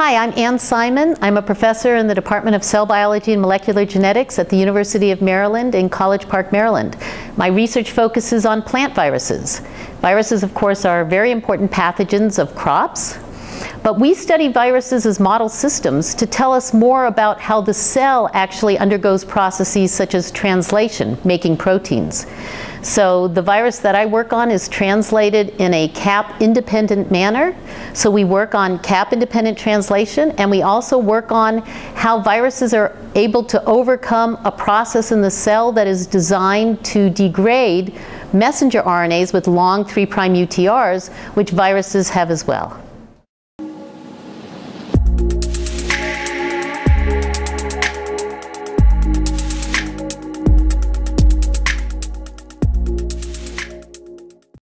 Hi, I'm Ann Simon. I'm a professor in the Department of Cell Biology and Molecular Genetics at the University of Maryland in College Park, Maryland. My research focuses on plant viruses. Viruses, of course, are very important pathogens of crops, but we study viruses as model systems to tell us more about how the cell actually undergoes processes such as translation, making proteins. So the virus that I work on is translated in a cap-independent manner. So we work on cap-independent translation, and we also work on how viruses are able to overcome a process in the cell that is designed to degrade messenger RNAs with long 3' UTRs, which viruses have as well.